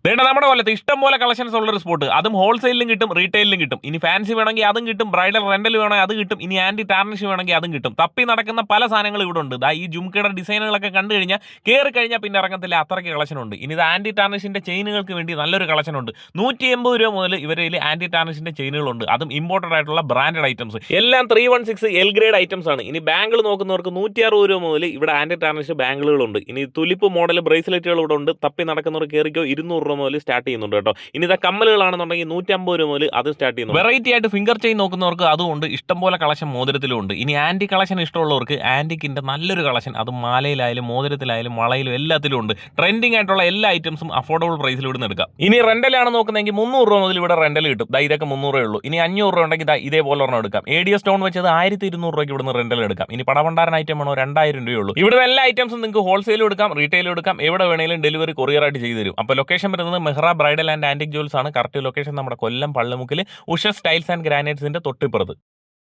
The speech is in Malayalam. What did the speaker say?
വേണ്ട നമ്മുടെ കൊല്ലത്ത് ഇഷ്ടം പോലെ കളക്ഷൻസ് ഉള്ള ഒരു സ്പോട്ട്, അതും ഹോൾസെയിലും കിട്ടും റീറ്റെയിലും കിട്ടും. ഇനി ഫാൻസി വേണമെങ്കിൽ അതും കിട്ടും, ബ്രൈഡൽ റെന്റൽ വേണമെങ്കിൽ അതും കിട്ടും, ഇനി ആന്റി ടാർണിഷ് വേണമെങ്കിൽ അതും കിട്ടും. തപ്പി നടക്കുന്ന പല സാധനങ്ങളും ഇവിടെ ഉണ്ട്. ഈ ജുംക്കയുടെ ഡിസൈനുകളൊക്കെ കണ്ടു കഴിഞ്ഞാൽ കയറി കഴിഞ്ഞാൽ പിന്നെ ഇറങ്ങത്തില്ല, അത്രയ്ക്ക് കളക്ഷൻ ഉണ്ട്. ഇനി ഇത് ആന്റി ടാർണിഷിന്റെ ചെയിനുകൾക്ക് വേണ്ടി നല്ലൊരു കളക്ഷൻ ഉണ്ട്. 180 രൂപ മുതൽ ഇവരിൽ ആന്റി ടാർണിഷിന്റെ ചെയിനുകളുണ്ട്, അതും ഇമ്പോർട്ടഡ് ആയിട്ടുള്ള ബ്രാൻഡഡ് ഐറ്റംസ് എല്ലാം 316 എൽ ഗ്രേഡ് ഐറ്റംസ് ആണ്. ഇനി ബാങ്കിൾ നോക്കുന്നവർക്ക് 160 രൂപ മുതൽ ഇവിടെ ആന്റി ടാർണിഷ് ബാങ്കിളുകളുണ്ട്. ഇനി തുലിപ്പ് മോഡൽ ബ്രേസ്ലെറ്റുകൾ ഇവിടെ ഉണ്ട്. തപ്പി നടക്കുന്നവർ കയറിക്കോ 200 രൂപ മുതൽ സ്റ്റാർട്ട് ചെയ്യുന്നുണ്ട് കേട്ടോ. ഇനി ഇതാ കമ്മലുകളാണെന്നുണ്ടെങ്കിൽ 150 രൂപ മുതൽ അത് സ്റ്റാർട്ട് ചെയ്യുന്നു. വെറൈറ്റി ആയിട്ട് ഫിംഗർ ചെയിൻ നോക്കുന്നവർക്ക് അതുകൊണ്ട് ഇഷ്ടംപോലെ കളക്ഷൻ മോതിരത്തിലും ഉണ്ട്. ഇനി ആന്റി കളക്ഷൻ ഇഷ്ടമുള്ളവർക്ക് ആന്റിക്കിന്റെ നല്ലൊരു കളക്ഷൻ, അത് മാലയിലായാലും മോതിരത്തിലായാലും വളയിലും എല്ലാത്തിലും ഉണ്ട്. ട്രെൻഡിങ് ആയിട്ടുള്ള എല്ലാ ഐറ്റംസും അഫോർഡബിൾ പ്രൈസിൽ ഇവിടെ നിന്ന് എടുക്കാം. ഇനി റെന്റലാണ് നോക്കുന്നതെങ്കിൽ 300 രൂപ മുതൽ ഇവിടെ റെന്റൽ കിട്ടും. ഇതൊക്കെ 300 ഉള്ളൂ. ഇനി 500 രൂപ ഉണ്ടെങ്കിൽ ഇതേപോലെ ഒരെണ്ണം എടുക്കാം. ADS സ്റ്റോൺ വെച്ചത് 1200 രൂപയ്ക്ക് ഇവിടുന്ന് റെന്റൽ എടുക്കാം. ഇനി പടവണ്ടാരൻ ഐറ്റം വേണോ 2000 രൂപയുള്ളൂ. ഇവിടെ എല്ലാ ഐറ്റംസും നിങ്ങൾക്ക് ഹോൾസെയിലും എടുക്കാം റീറ്റെയിലും എടുക്കാം. എവിടെ വേണമെങ്കിലും ഡെലിവറി കൊറിയർ ആയിട്ട് ചെയ്തു തരും. അപ്പോൾ ലൊക്കേഷൻ വരുന്നത് Mehra bridal and antique jewels ആണ്. കറക്റ്റ് ലൊക്കേഷൻ നമ്മുടെ കൊല്ലം പള്ളിമുക്കിൽ ഉഷ സ്റ്റൈൽസ് ആൻഡ് ഗ്രാനൈറ്റ്സിന്റെ തൊട്ടിപ്പുറത്ത്.